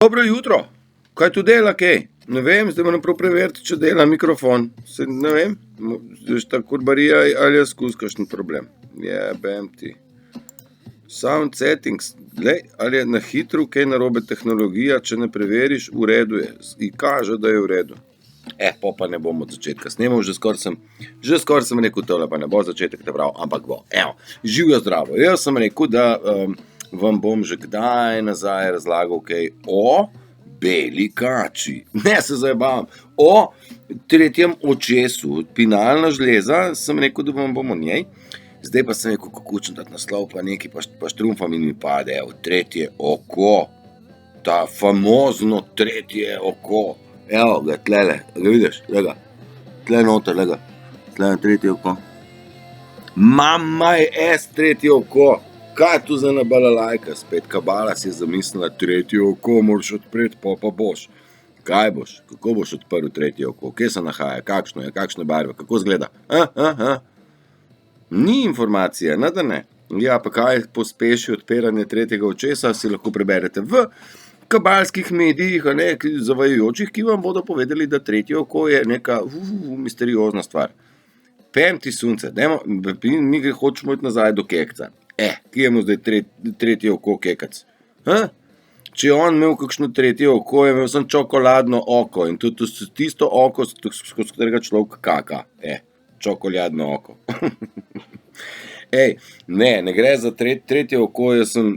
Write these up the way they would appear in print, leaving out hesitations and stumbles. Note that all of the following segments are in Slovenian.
Dobro jutro, kaj tu dela, kaj? Ne vem, zdaj moram prav preveriti, če dela mikrofon. Ne vem, zdaj ta kurbarija ali je skozi kakšen problem. Jebem ti. Sound settings, glej, ali je na hitro kaj narobe tehnologija, če ne preveriš, v redu je. I kaže, da je v redu. Pa ne bom od začetka snemal, že skoraj sem rekel, tole pa ne bo začetek te prav, ampak bo. Živijo zdravo. Jaz sem rekel, da vam bom že kdaj nazaj razlagal kaj o beli kači. Ne se zajebavam. O tretjem očesu, pinalna žleza, sem rekel, da vam bom o njej. Zdaj pa sem rekel, kako učem dati naslov, pa nekaj, pa štrumfam in mi pade, tretje oko. Ta famozno tretje oko. Evo ga, tlele, ga vidiš, lega. Tle noter, lega. Tle na tretje oko. Mama je tretje oko. Kaj je tu za ena balalajka? Spet kabala si je zamislila, tretje oko moraš odpreti, pa boš. Kaj boš? Kako boš odprl tretje oko? Kje se nahaja? Kakšno je? Kakšne barve? Kako zgleda? Ni informacije, ne da ne. Ja, pa kaj pospeši odpiranje tretjega očesa, si lahko preberete v kabalskih medijih, zavajajočih, ki vam bodo povedali, da tretje oko je neka misteriozna stvar. Pem ti sunce, mi hočemo iti nazaj do kekca. Kje je mu zdaj tretje oko kekac? Če je on imel kakšno tretje oko, je imel sem čokoladno oko in tudi tisto oko, skozi katerega človek kaka. Čokoladno oko. Ne gre za tretje oko, jaz sem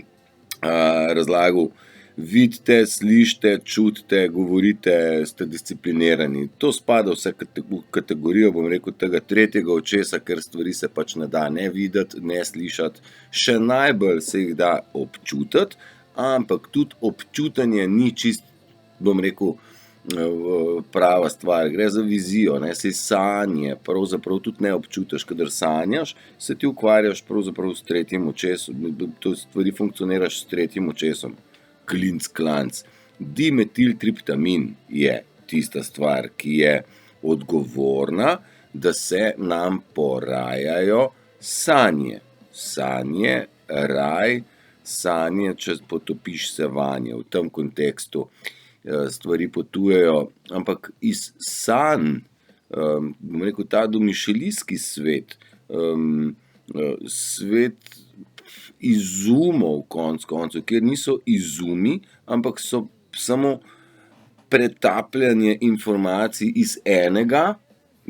razlagal, vidite, slišite, čutite, govorite, ste disciplinirani. To spada vse v kategorijo, bom rekel, tega tretjega očesa, ker stvari se pač ne da ne videti, ne slišati. Še najbolj se jih da občutiti, ampak tudi občutanje ni čist, bom rekel, prava stvar. Gre za vizijo, saj sanje, pravzaprav tudi ne občutiš, kadar sanjaš, se ti ukvarjaš pravzaprav s tretjim očesom, to stvari funkcioniraš s tretjim očesom. Klinc, klanc. Dimetiltriptamin je tista stvar, ki je odgovorna, da se nam porajajo sanje. Sanje, raj, sanje, če potopiš se vanje. V tem kontekstu stvari potujejo, ampak iz sanj, bom rekel, ta domišljijski svet, svet izumov konec koncev, kjer niso izumi, ampak so samo pretapljanje informacij iz enega,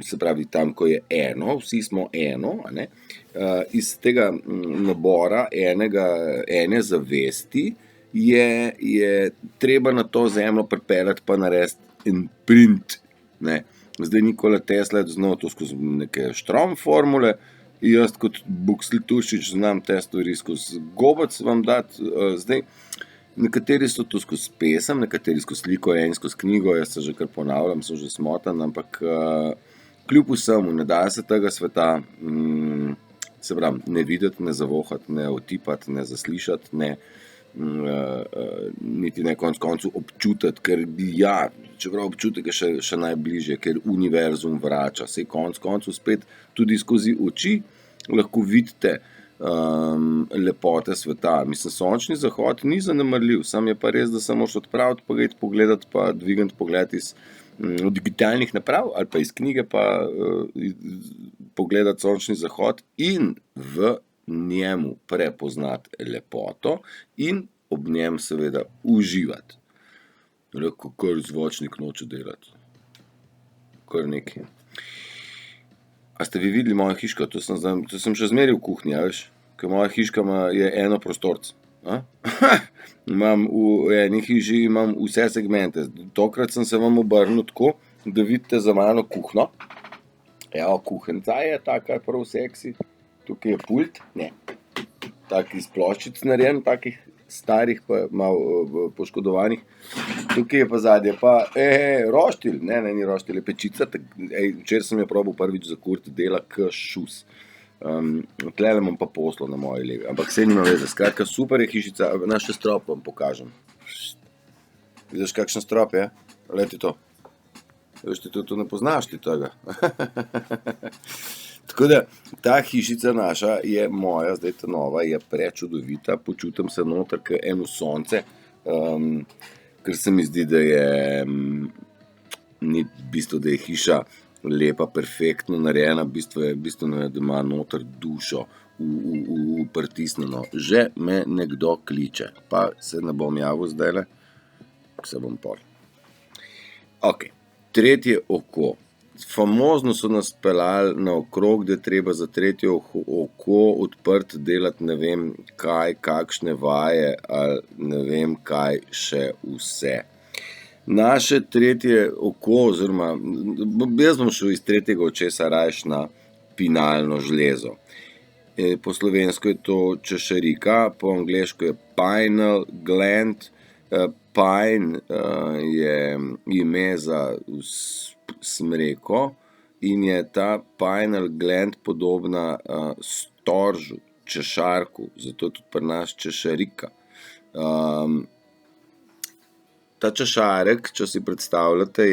se pravi tam, ko je eno, vsi smo eno, iz tega nabora ene zavesti je treba na to zemljo pripeljati pa narediti en print. Zdaj Nikola Tesla je znal to skozi neke štrom formule, jaz kot Buksli Turšič znam te stvari skozi gobec vam dati. Zdaj, nekateri so to skozi pesem, nekateri skozi sliko, en skozi knjigo, jaz se že kar ponavljam, sem že smotan, ampak kljub vsemu ne da se tega sveta, se pravim, ne videti, ne zavohati, ne otipati, ne zaslišati, niti ne konec koncu občutiti, ker čeprav občutek je še najbližje, ker univerzum vrača, sej konec koncu spet tudi skozi oči lahko vidite lepote sveta. Mislim, sončni zahod ni zanemarljiv, sam je pa res, da se moraš odpraviti, pa ga iti pogledati, pa dvigati pogled iz digitalnih naprav ali pa iz knjige, pa pogledati sončni zahod in v njemu prepoznati lepoto in ob njem seveda uživati. Lahko kar zvočnik noče delati. Kar nekaj. A ste vi videli mojo hiško? To sem še zmeraj v kuhinji, veš? Ker moja hiška je eno prostorc. V eni hiši imam vse segmente. Tokrat sem se vam obrnil tako, da vidite za mano kuhno. Evo, kuhenca je taka prav seksi. Tukaj je pult, tak iz ploščic narejen, takih starih pa malo poškodovanih. Tukaj je pa zadnje pa, roštilj, ne, ni roštilj, je pečica, včeraj sem jo probal prvič zakuriti, dela k šus. Tlele imam pa poslo na moji levi, ampak saj nima veze, skratka super je hišica, še strop vam pokažem. Vidiš kakšen strop je? Glej ti to. Veš ti to ne poznaš ti tega. Tako da, ta hišica naša je moja, zdaj ta nova, je prečudovita, počutim se noter, kot eno sonce. ker se mi zdi, da je ni bistvo, da je hiša lepa, perfektno narejena, bistveno je, da ima noter dušo pritisnjeno. Že me nekdo kliče, pa se ne bom javil zdajle, se bom pol. Ok, tretje oko. Famozno so nas peljali naokrog, da je treba za tretje oko odprt delati ne vem kaj, kakšne vaje ali ne vem kaj še vse. Naše tretje oko, oziroma jaz bom šel iz tretjega očesa rajš na pinalno žlezo. Po slovensko je to češerika, po angleško je pineal gland. Pine je ime za smreko in je ta pineal gland podobna storžu, češarku, zato tudi pri nas češerika. Ta češarek, če si predstavljate,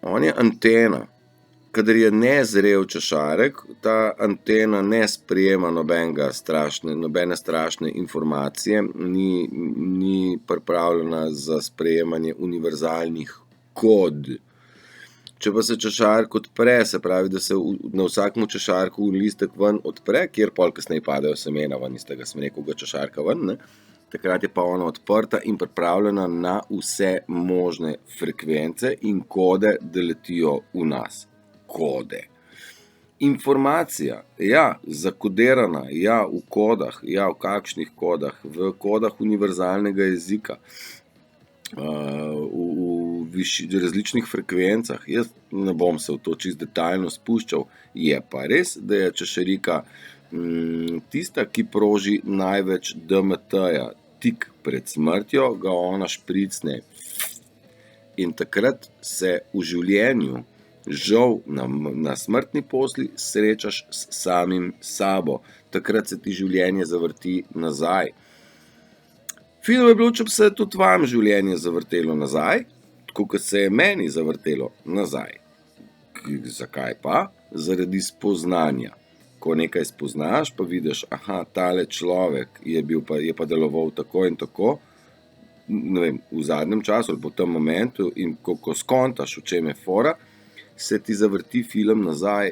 on je antena. Kadar je nezrel češarek, ta antena ne sprejema nobene strašne informacije, ni pripravljena za sprejemanje univerzalnih kod. Če pa se češarek odpre, se pravi, da se na vsakem češarku listek ven odpre, kjer pol kasneje padejo semena ven iz tega smrekovega češarka ven, ne? Takrat je pa ona odprta in pripravljena na vse možne frekvence in kode, da letijo v nas. Kode. Informacija, ja, zakodirana, ja, v kodah, ja, v kakšnih kodah, v kodah univerzalnega jezika, v različnih frekvencah. Jaz ne bom se v to čisto detaljno spuščal, je pa res, da je češerika tista, ki proži največ DMT-ja. Tik pred smrtjo ga ona špricne in takrat se v življenju žal na smrtni posli srečaš s samim sabo. Takrat se ti življenje zavrti nazaj. Fino je bilo, če bi se tudi vam življenje zavrtelo nazaj, tako kot se je meni zavrtelo nazaj. Zakaj pa? Zaradi spoznanja. Ko nekaj spoznaš, pa vidiš, aha, tale človek je pa deloval tako in tako, ne vem, v zadnjem času ali po tem momentu, in ko skontaš, v čem je fora, se ti zavrti film nazaj,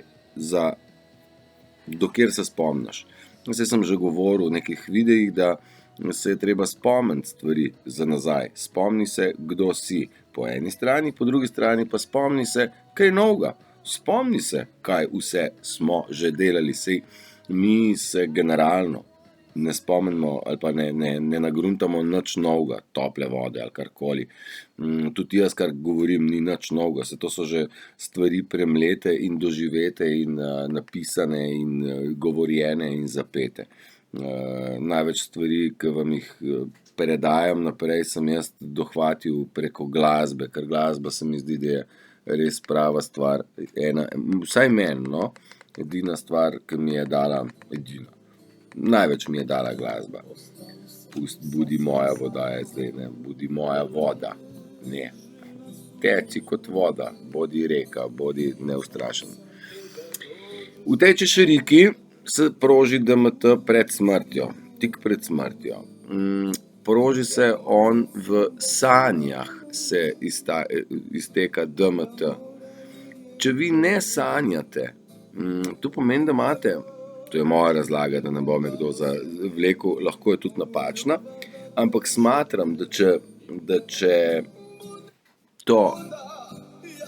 dokjer se spomniš. Saj sem že govoril v nekih videih, da se je treba spomniti stvari za nazaj. Spomni se, kdo si po eni strani, po drugi strani pa spomni se kaj novega. Spomni se, kaj vse smo že delali. Sej mi se generalno ne spomnimo ali pa ne nagruntamo nič novega, tople vode ali karkoli. Tudi jaz, kar govorim, ni nič novega. Saj to so že stvari premlete in doživete in napisane in govorjene in zapete. Največ stvari, ki vam jih predajam naprej, sem jaz dohvatil preko glasbe, ker glasba se mi zdi, da je res prava stvar, vsaj meni, no, edina stvar, ki mi je dala, največ mi je dala glasba. Budi moja voda je zdaj, ne, budi moja voda, ne, teci kot voda, bodi reka, bodi neustrašen. V tej češeriki se proži DMT pred smrtjo, tik pred smrtjo. Proži se on v sanjah, se izteka DMT. Če vi ne sanjate, to pomeni, da imate, to je moja razlaga, da ne bo me kdo zavlekel, lahko je tudi napačna, ampak smatram, da če to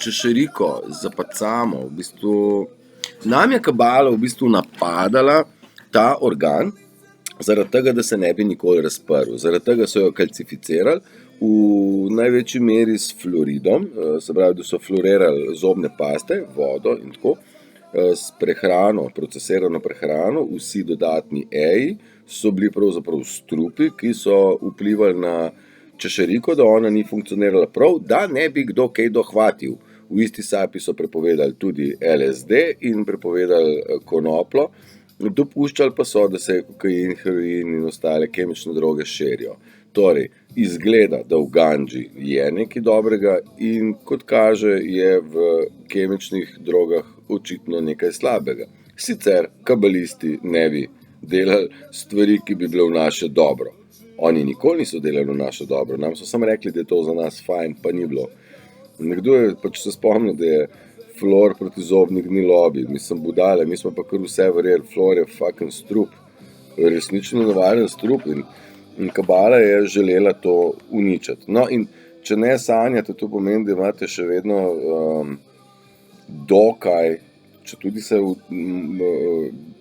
češeriko zapacamo, v bistvu, nam je kabala v bistvu napadala ta organ, zaradi tega, da se ne bi nikoli razprl. Zaradi tega so jo kalcificirali v največji meri s fluoridom, se pravi, da so fluorirali zobne paste, vodo in tako, s prehrano, procesirano prehrano, vsi dodatni so bili pravzaprav strupi, ki so vplivali na češeriko, da ona ni funkcionirala prav, da ne bi kdo kaj dohvatil. V isti sapi so prepovedali tudi LSD in prepovedali konoplo, dopuščali pa so, da se kokain, heroin in ostale kemične droge širijo. Torej, izgleda, da v ganđi je nekaj dobrega in kot kaže, je v kemičnih drogah očitno nekaj slabega. Sicer kabalisti ne bi delali stvari, ki bi bile v naše dobro. Oni nikoli niso delali v naše dobro, nam so samo rekli, da je to za nas fajn, pa ni bilo. Nekdo je pač se spomnil, da je Flor protizobni gnilobi, mislim budale, mi smo pa kar vse verjeli, Flor je fucking strup, resnično navaren strup in kabala je želela to uničiti. No in če ne sanjate, to pomeni, da imate še vedno dokaj, če tudi se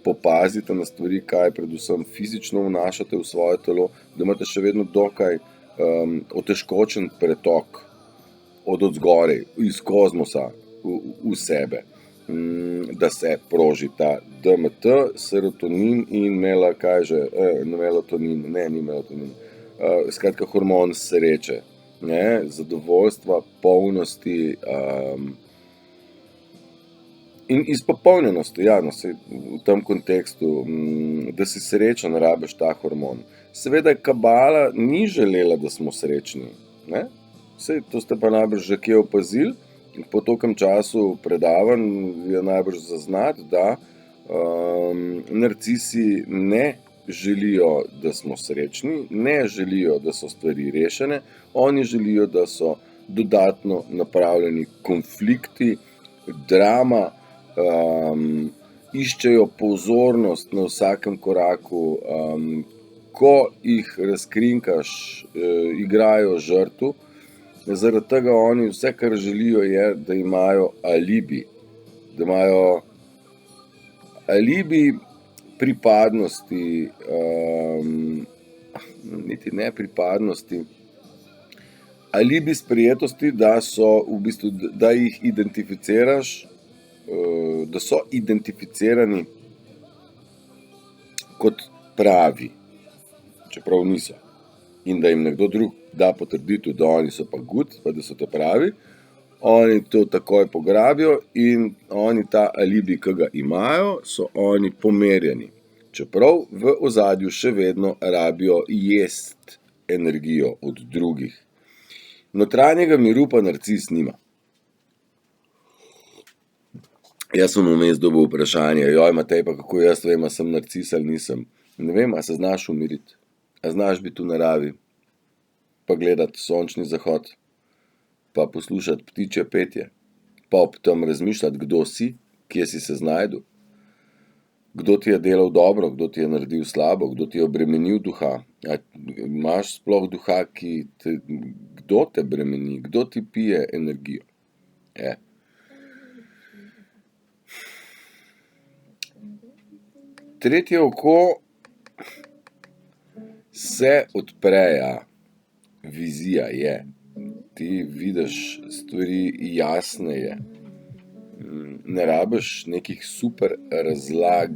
popazite na stvari, kaj predvsem fizično vnašate v svoje telo, da imate še vedno dokaj otežkočen pretok od odzgoraj, iz kozmosa v sebe, da se proži ta DMT, serotonin in melatonin, ni melatonin, skratka hormon sreče, zadovoljstva, polnosti, in izpopolnjenosti, v tem kontekstu, da si srečen, rabiš ta hormon. Seveda kabala ni želela, da smo srečni, ne? Saj to ste pa najbrž že kje opazili, po tokem času predavanj je najbrž zaznati, da narcisi ne želijo, da smo srečni, ne želijo, da so stvari rešene, oni želijo, da so dodatno napravljeni konflikti, drama, iščejo pozornost na vsakem koraku, ko jih razkrinkaš, igrajo žrtev, zaradi tega oni vse, kar želijo, je, da imajo alibi, pripadnosti, niti ne pripadnosti, alibi sprejetosti, da so v bistvu, da jih identificiraš, da so identificirani kot pravi, čeprav niso. In da jim nekdo drug da potrditev, da oni so pa good, pa da so to pravi, oni to takoj pograbijo in oni ta alibi, ki ga imajo, so oni pomerjeni. Čeprav v ozadju še vedno rabijo jest energijo od drugih. Notranjega miru pa narcis nima. Jaz sem vmes dobil vprašanje, Matej, pa kako jaz vem, a sem narcis ali nisem. Ne vem, a se znaš umiriti, a znaš biti v naravi, pa gledati sončni zahod, pa poslušati ptičje petje, pa ob tem razmišljati, kdo si, kje si se znajdu, kdo ti je delal dobro, kdo ti je naredil slabo, kdo ti je obremenil duha. A imaš sploh duha, kdo te bremeni, kdo ti pije energijo? Tretje oko se odpre, vizija je. Ti vidiš stvari jasneje. Ne rabiš nekih super razlag,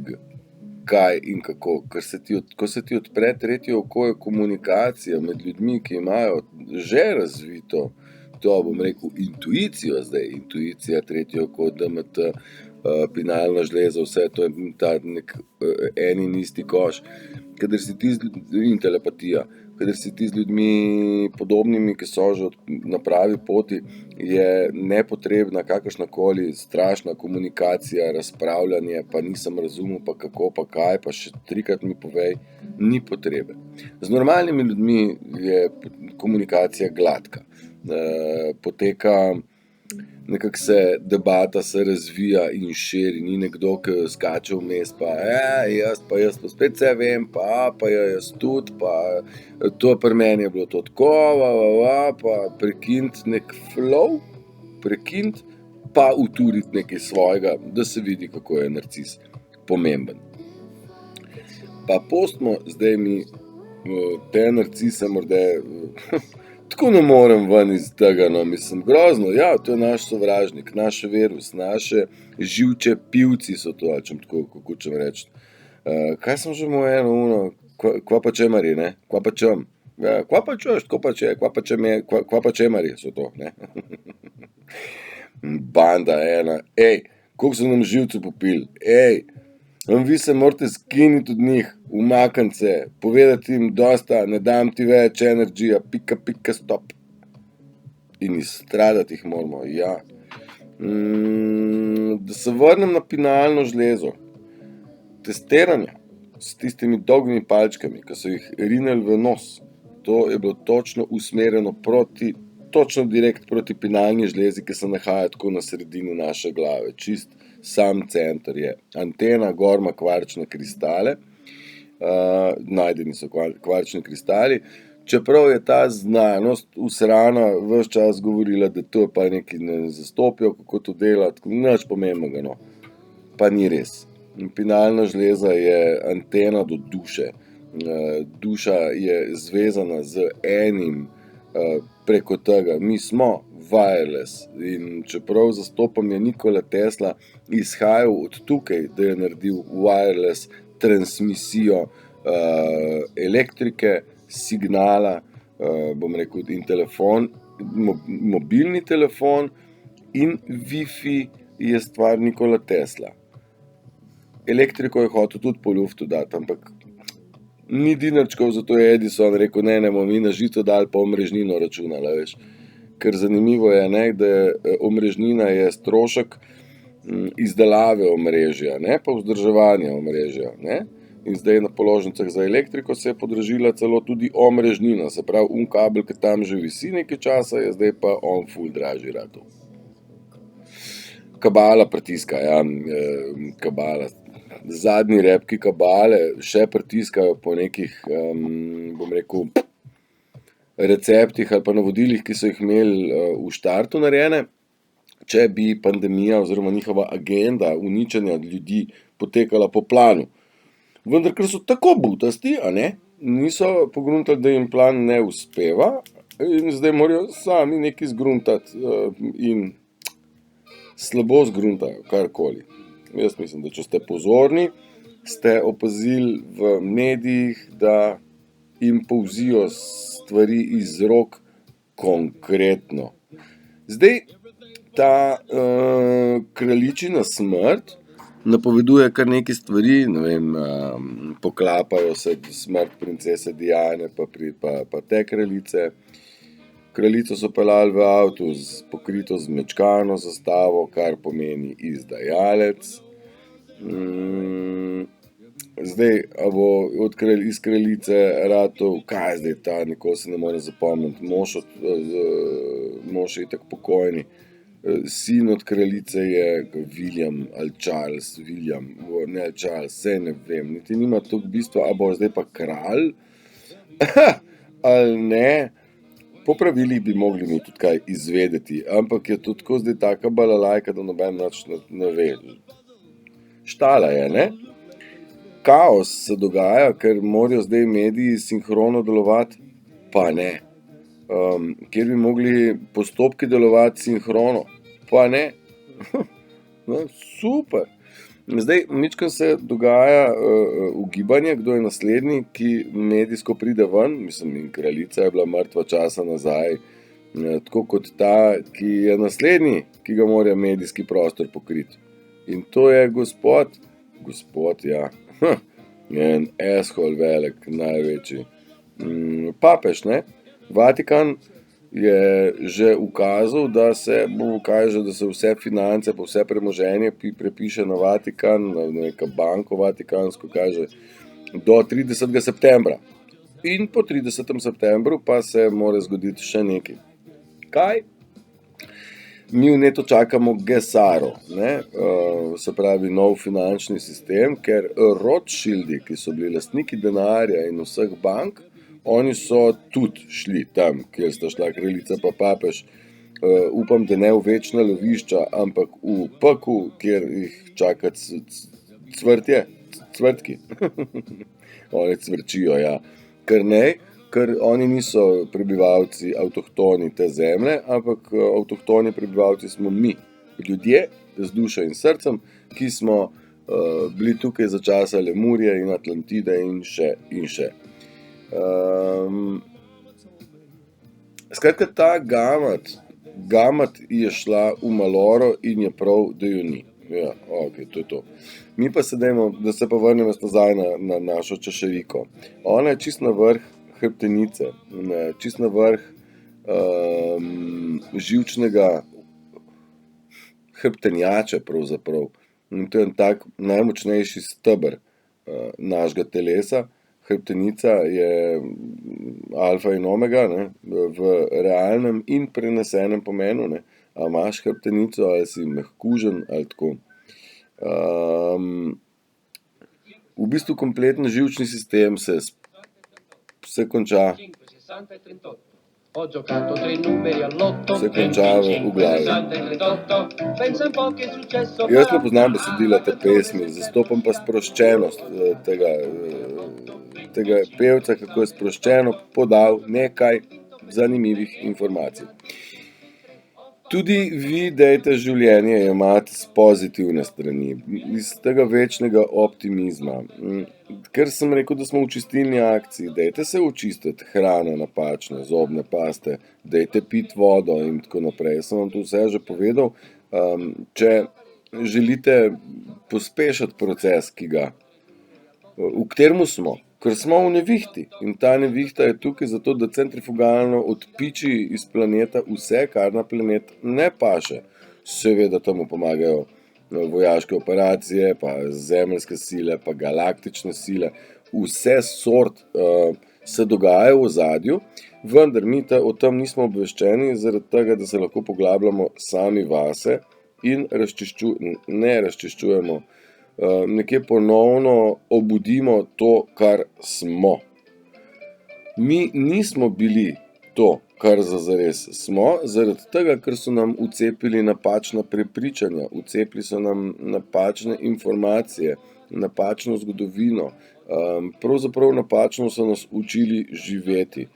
kaj in kako. Ko se ti odpre tretje oko, je komunikacija med ljudmi, ki imajo že razvito to, bom rekel, intuicijo zdaj. Intuicija, tretje oko, DMT, pinalna žleza, vse to je ta nek en in isti koš. Kadar si ti in telepatija, kadar si ti z ljudmi podobnimi, ki so že na pravi poti, je nepotrebna kakršnakoli strašna komunikacija, razpravljanje, pa nisem razumel, pa kako, pa kaj, pa še trikrat mi povej, ni potrebe. Z normalnimi ljudmi je komunikacija gladka, poteka, nekako se debata se razvija in širi, ni nekdo, ki skače vmes, pa jaz pa spet vse vem, pa jaz tudi, pa to pri meni je bilo to tako, pa prekiniti nek flow, pa uturiti nekaj svojega, da se vidi, kako je narcis pomemben. Pa pustimo zdaj mi te narcise morda, tako ne morem ven iz tega, mislim, grozno, to je naš sovražnik, naš virus, naše živče pivci so to, ali čem tako, kako čem reči. Kaj sem že mu kva pa čemari, ne, kva pa čem, kva pa češ, tako pa če, kva pa čemari so to, ne. Banda ena, koliko so nam živcev popili, vi se morate skiniti od njih, umakniti se, povedati jim dosta, ne dam ti več energija, pika, stop. In izstradati jih moramo, Da se vrnem na pinalno žlezo. Testiranja s tistimi dolgimi palčkami, ki so jih rinili v nos, to je bilo točno usmerjeno točno direkt proti pinalni žlezi, ki se nahaja tako na sredini naše glave. Čist sam center je. Antena, gor ima kvarčne kristale, najdeni so kvarčni kristali, čeprav je ta znanost usrana ves čas govorila, da to pa nekaj ne zastopijo, kako to dela, nič pomembnega, no. Pa ni res. Pinalna žleza je antena do duše. Duša je zvezana z enim preko tega. Mi smo wireless in čeprav zastopam je Nikola Tesla izhajal od tukaj, da je naredil wireless transmisijo elektrike, signala, bom rekel, in telefon, mobilni telefon in Wi-Fi je stvar Nikola Tesla. Elektriko je hotel tudi po luftu dati, ampak ni dinarčkov, zato je Edison rekel, ne bomo mi na žito dali pa omrežnino računala, veš. Ker zanimivo je, ne, da omrežnina je strošek izdelave omrežja, ne, pa vzdrževanja omrežja, ne. In zdaj na položnicah za elektriko se je podražila celo tudi omrežnina, se pravi, kabel, ki tam že visi nekaj časa, je zdaj pa on ful dražji ratal. Kabala pritiska, ja, kabala. Zadnji repki kabale še pritiskajo po nekih, bom rekel, receptih ali pa navodilih, ki so jih imeli v štartu narejene, če bi pandemija oziroma njihova agenda uničenja ljudi potekala po planu. Vendar, ker so tako butasti, a ne, niso pogruntali, da jim plan ne uspeva in zdaj morajo sami nekaj zgruntati in slabo zgruntajo, karkoli. Jaz mislim, da če ste pozorni, ste opazili v medijih, da jim povzijo stvari iz rok konkretno. Zdaj, ta kraljičina smrt napoveduje kar nekaj stvari, ne vem, poklapajo se smrt princese Diane pa te kraljice. Kraljico so peljali v avtu pokrito z zmečkano zastavo, kar pomeni izdajalec. Zdaj, a bo iz kraljice ratal, kaj je zdaj ta, nikoli se ne more zapomniti, mož je itak pokojni. Sin od kraljice je William ali Charles, ne Charles, saj ne vem, niti nima toliko bistva, a bo zdaj pa kralj ali ne. Po pravilih bi mogli mi tudi kaj izvedeti, ampak je to tako zdaj taka balalajka, da noben nič ne ve. Štala je, ne? Kaos se dogaja, ker morajo zdaj mediji sinhrono delovati, pa ne. Kjer bi mogli postopki delovati sinhrono, pa ne. No, super. Zdaj, mičkeno se dogaja ugibanje, kdo je naslednji, ki medijsko pride ven, mislim, in kraljica je bila mrtva časa nazaj, tako kot ta, ki je naslednji, ki ga mora medijski prostor pokriti. In to je gospod, ja, en asshole velik, največji, papež, ne, Vatikan je že ukazal, da se vse finance, pa vse premoženje prepiše na Vatikan, na neka banko vatikansko, kaže, do 30. septembra. In po 30. septembru pa se mora zgoditi še nekaj. Kaj? Mi v neto čakamo Gesaro, ne, se pravi nov finančni sistem, ker Rothschildi, ki so bili lastniki denarja in vseh bank, oni so tudi šli tam, kjer sta šla kraljica pa papež, upam, da ne v večna lovišča, ampak v pekel, kjer jih čaka cvrtki. Oni cvrčijo, ja. Ker oni niso prebivalci avtohtoni te zemlje, ampak avtohtoni prebivalci smo mi, ljudje z dušo in srcem, ki smo bili tukaj za časa Lemurije in Atlantide in še. Skratka, ta gamat je šla v maloro in je prav, da jo ni. Ja, okej, to je to. Mi pa se da se pa vrnemo nazaj na našo čašeriko. Ona je čist na vrh hrbtenice, čist na vrh živčnega hrbtenjača pravzaprav. In to je en tak najmočnejši steber našega telesa, hrbtenica je alfa in omega, ne, v realnem in prenesenem pomenu, ne. A imaš hrbtenico, ali si mehkužen, ali tako. V bistvu kompletno živčni sistem se konča se konča v glavi. Jaz ne poznam besedila te pesmi, zastopam pa sproščenost tega pevca, kako je sproščeno podal nekaj zanimivih informacij. Tudi vi dajte življenje jemati s pozitivne strani, iz tega večnega optimizma. Ker sem rekel, da smo v čistilni akciji, dajte se očistiti hrane napačne, zobne paste, dajte piti vodo in tako naprej. Sem vam to vse že povedal. Če želite pospešiti proces, v katerem smo, ker smo v nevihti in ta nevihta je tukaj zato, da centrifugalno odpiči iz planeta vse, kar na planet ne paše. Seveda temu pomagajo vojaške operacije, pa zemeljske sile, pa galaktične sile, vse sort se dogaja v ozadju, vendar mi o tem nismo obveščeni, zaradi tega, da se lahko poglabljamo sami vase in ne razčiščujemo, nekje ponovno obudimo to, kar smo. Mi nismo bili to, kar zares smo, zaradi tega, ker so nam vcepili napačna prepričanja, vcepili so nam napačne informacije, napačno zgodovino, pravzaprav napačno so nas učili živeti.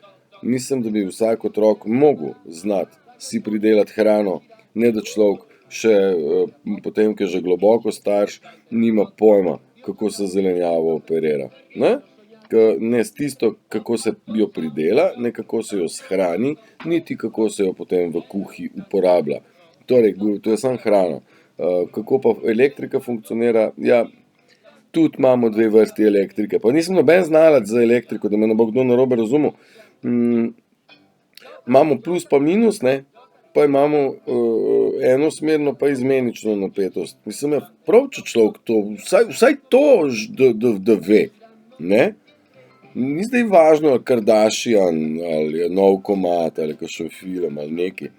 Mislim, da bi vsak otrok mogel znati si pridelati hrano, ne da človek še potem, ko je že globoko starš, nima pojma, kako se zelenjavo operira. Ne s tisto, kako se jo pridela, ne kako se jo shrani, niti kako se jo potem v kuhi uporablja. Torej, to je samo hrana. Kako pa elektrika funkcionira? Ja, tudi imamo dve vrsti elektrike. Pa nisem noben znalec za elektriko, da me ne bo kdo narobe razumel. Imamo plus pa minus, ne? Pa imamo enosmerno pa izmenično napetost. Mislim, ja, prav, če človek to, vsaj to, da ve, ne? Ni zdaj važno, ali Kardashian, ali je nov komad, ali kakšen film, ali neki.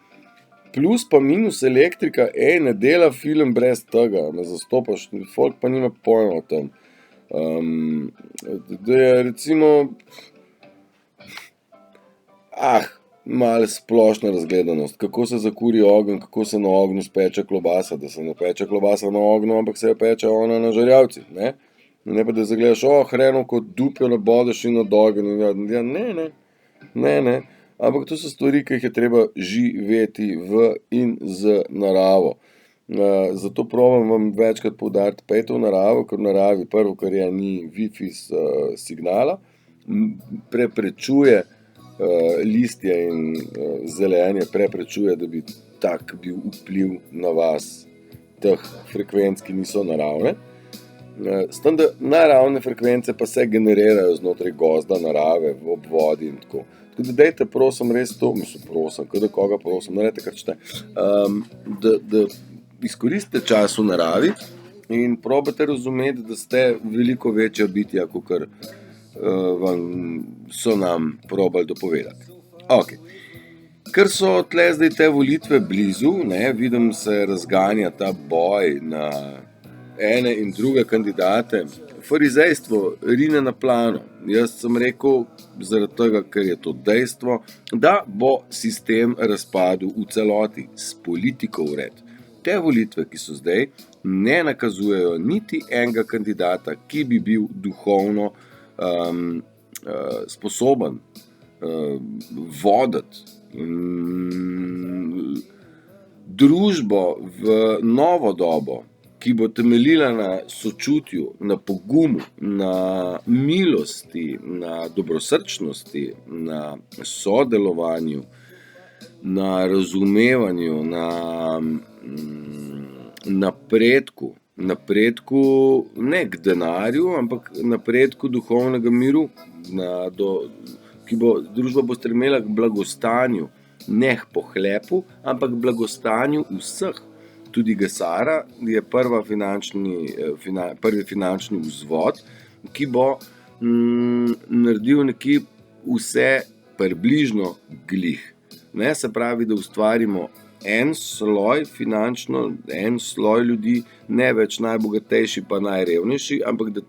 Plus pa minus elektrika, ne dela film brez tega, me zastopaš, folk pa nima pojma o tem. Da je recimo, malo splošna razgledanost, kako se zakuri ogenj, kako se na ognju speče klobasa, da se ne peče klobasa na ognju, ampak se jo peče ona na žerjavci, ne? Ne pa da zagledaš, hreno kot dupjo nabodeš in nad ogenj, ja, ne, ampak to so stvari, ki jih je treba živeti v in z naravo. Zato probam vam večkrat poudariti, pejte v naravo, ker v naravi prvo, kar je, ni Wi-Fi signala, preprečuje listje in zelenje, preprečuje, da bi tak bil vpliv na vas teh frekvenc, ki niso naravne. S tem, da naravne frekvence pa se generirajo znotraj gozda, narave, v obvodi in tako. Tako da dajte, prosim, res to, kada koga prosim, naredite kar čete, da izkoristite čas v naravi in probate razumeti, da ste veliko večja bitja, kakor so nam probali dopovedati. Okay. Ker so tle zdaj te volitve blizu, vidim se razganja ta boj na ene in druge kandidate, farizejstvo rine na plano. Jaz sem rekel, zaradi tega, ker je to dejstvo, da bo sistem razpadel v celoti, s politiko vred. Te volitve, ki so zdaj, ne nakazujejo niti enega kandidata, ki bi bil duhovno sposoben voditi družbo v novo dobo, ki bo temeljila na sočutju, na pogumu, na milosti, na dobrosrčnosti, na sodelovanju, na razumevanju, na napredku. Napredku ne k denarju, ampak napredku duhovnega miru, družba bo stremela k blagostanju, ne k pohlepu, ampak k blagostanju vseh. Tudi Gesara je prvi finančni vzvod, ki bo naredil nekje vse približno glih. Ne, se pravi, da ustvarimo en sloj finančno, en sloj ljudi, ne več najbogatejši pa najrevnejši, ampak da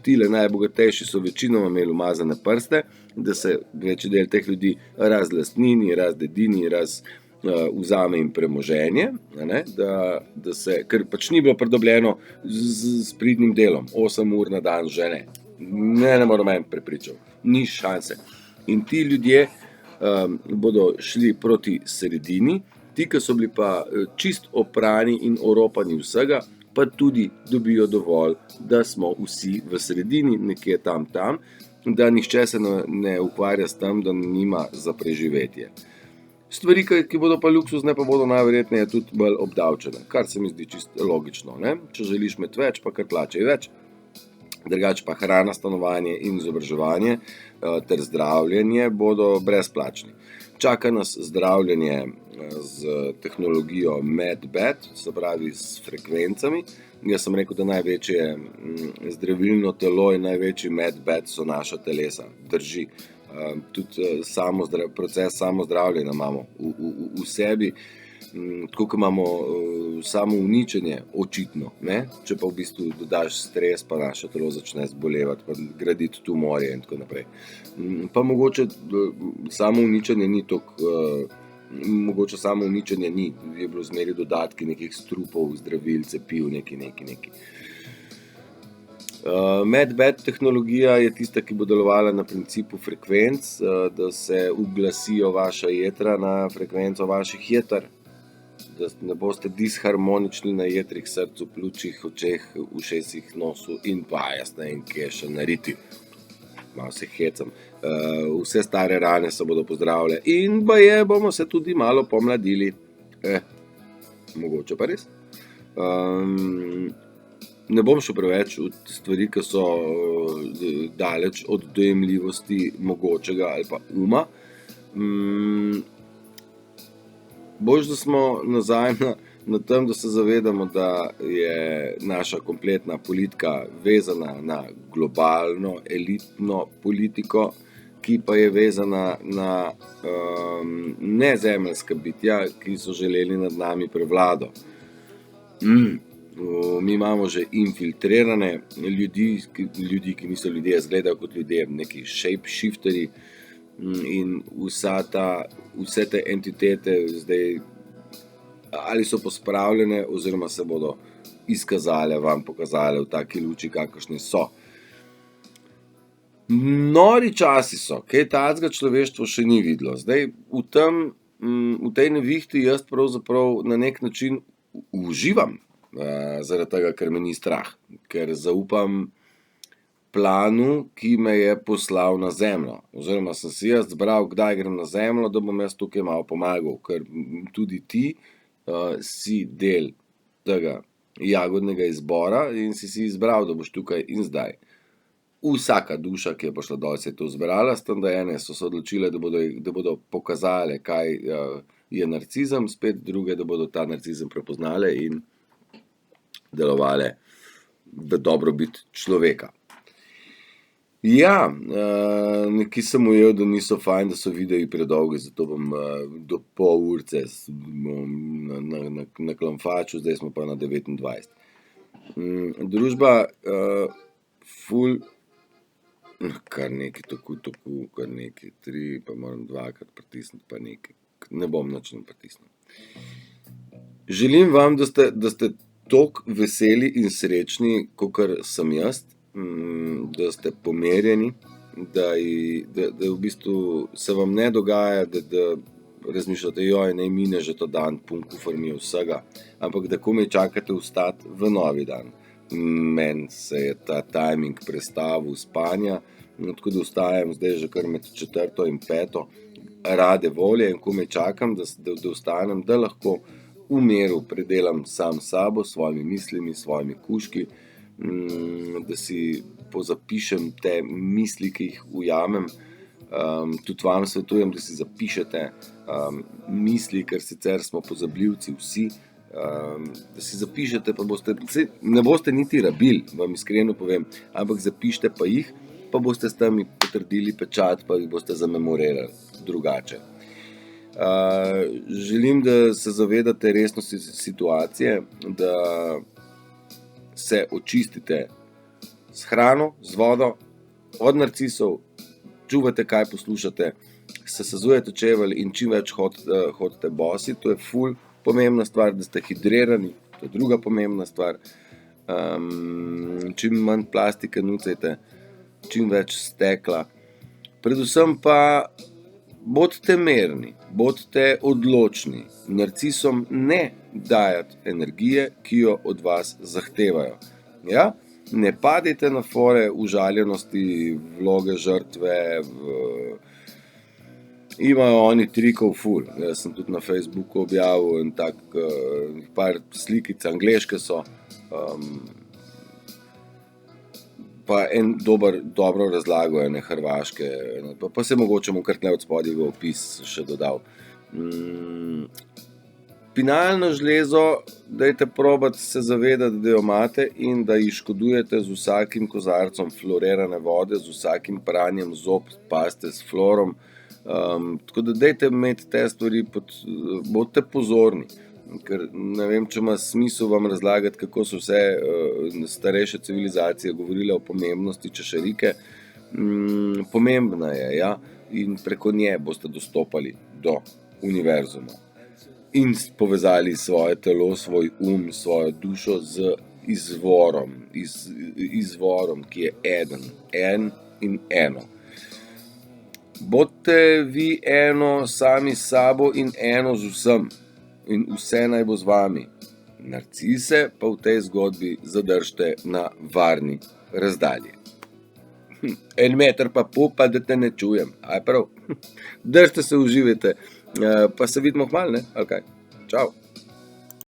tile najbogatejši so večinoma imeli umazane prste, da se večji del teh ljudi razlastnini, razdedini, vzame jim premoženje, ne, da se, ker pač ni bilo pridobljeno s pridnim delom, 8 ur na dan že ne. Ne moram meni prepričal, ni šanse. In ti ljudje bodo šli proti sredini, ti, ki so bili pa čist oprani in oropani vsega, pa tudi dobijo dovolj, da smo vsi v sredini, nekje tam, da nihče se ne ukvarja s tem, da nima za preživetje. Stvari, ki bodo pa luksuzne, pa bodo najverjetneje tudi bolj obdavčene, kar se mi zdi čisto logično, ne? Če želiš imeti več, pa kar plačaj več. Drugače pa hrana, stanovanje in izobraževanje ter zdravljenje bodo brezplačni. Čaka nas zdravljenje z tehnologijo MedBed, se pravi s frekvencami. Jaz sem rekel, da največje zdravilno telo in največji MedBed so naša telesa. Drži. Tudi proces samozdravljenja imamo v sebi, tako kot imamo samo uničenje očitno, ne? Če pa v bistvu dodaš stres, pa naše telo začne zbolevati, pa graditi tumorje in tako naprej. Pa mogoče samo uničenje ni toliko, mogoče samo uničenje ni, je bilo zmeri dodatki nekih strupov, zdravil, cepiv, neki. MedBed tehnologija je tista, ki bo delovala na principu frekvenc, da se uglasijo vaša jetra na frekvenco vaših jeter, da ne boste disharmonični na jetrih, srcu, pljučih, očeh, ušesih, nosu in pa jaz ne vem, kje še nariti. Malo se hecam. Vse stare rane se bodo pozdravile in baje bomo se tudi malo pomladili. Mogoče pa res. Ne bom šel preveč v stvari, ki so daleč od dojemljivosti mogočega ali pa uma. Boljše, da smo nazaj na tem, da se zavedamo, da je naša kompletna politika vezana na globalno, elitno politiko, ki pa je vezana na nezemeljska bitja, ki so želeli nad nami prevlado. Mi imamo že infiltrirane ljudi, ki niso ljudje, izgledajo kot ljudje, neki shapeshifterji in vse te entitete zdaj ali so pospravljene oziroma se bodo izkazale, vam pokazale v taki luči, kakršni so. Nori časi so, kaj takega človeštvo še ni videlo. Zdaj v tej nevihti jaz pravzaprav na nek način uživam. Zaradi tega, ker me ni strah, ker zaupam planu, ki me je poslal na zemljo. Oziroma sem si jaz zbral, kdaj grem na zemljo, da bom jaz tukaj malo pomagal, ker tudi ti si del tega jagodnega izbora in si izbral, da boš tukaj in zdaj. Vsaka duša, ki je prišla dol, se je to zbrala, s tem, da ene so se odločile, da bodo pokazale, kaj je narcizem, spet druge, da bodo ta narcizem prepoznale in delovale v dobrobit človeka. Ja, nekaj sem ujel, da niso fajn, da so videi predolgi, zato bom do pol urce na klamfaču, zdaj smo pa na 29. Družba ful, kar nekaj tako, kar nekaj 3, pa moram 2krat pritisniti, pa nekaj, ne bom nič pritisnil. Želim vam, da ste toliko veseli in srečni, kakor sem jaz, da ste pomerjeni, da v bistvu se vam ne dogaja, da razmišljate, joj, naj mine že ta dan, pun kufer mi je vsega, ampak da komaj čakate vstati v novi dan. Meni se je ta timing prestavil spanja, tako da vstajam zdaj že kar med 4. in 5. rade volje in komaj čakam, da vstanem, da lahko v miru predelam sam sabo, s svojimi mislimi, s svojimi kužki, da si pozapišem te misli, ki jih ujamem. Tudi vam svetujem, da si zapišete misli, ker sicer smo pozabljivci vsi, da si zapišete, pa ne boste niti rabili, vam iskreno povem, ampak zapišite pa jih pa boste s temi potrdili pečat, pa jih boste zamemorirali drugače. Želim, da se zavedate resnosti situacije, da se očistite s hrano, z vodo, od narcisov, čuvate, kaj poslušate, se sezujete čevelj in čim več hodite bosi. To je ful pomembna stvar, da ste hidrirani, to je druga pomembna stvar. Čim manj plastike nucajte, čim več stekla. Predvsem pa bodite merni, bodite odločni. Narcisom ne dajati energije, ki jo od vas zahtevajo. Ja? Ne padite na fore užaljenosti, vloge žrtve, imajo oni trikov ful. Jaz sem tudi na Facebooku objavil en tak par slikic, angleške so, pa en dobro razlago ene hrvaške, pa se mogoče mu kar tle od spodaj v opis še dodal. Spinalno žlezo dajte probati se zavedati, da jo imate in da ji škodujete z vsakim kozarcem fluorirane vode, z vsakim pranjem zob paste s fluorom. Tako da dajte imeti te stvari, bodite pozorni, ker ne vem, če ima smisel vam razlagati, kako so vse starejše civilizacije govorile o pomembnosti češerike. Pomembna je, ja, in preko nje boste dostopali do univerzuma in povezali svoje telo, svoj svojo dušo z izvorom, ki je en in eno. Bodite vi eno sami s sabo in eno z vsem in vse naj bo z vami. Narcise pa v tej zgodbi zadržite na varni razdalji. 1 meter pa pol, pa da te ne čujem. Aj prav. Držite se, uživajte. Pa se vidimo kmalu, ne? Ali kaj? Čau.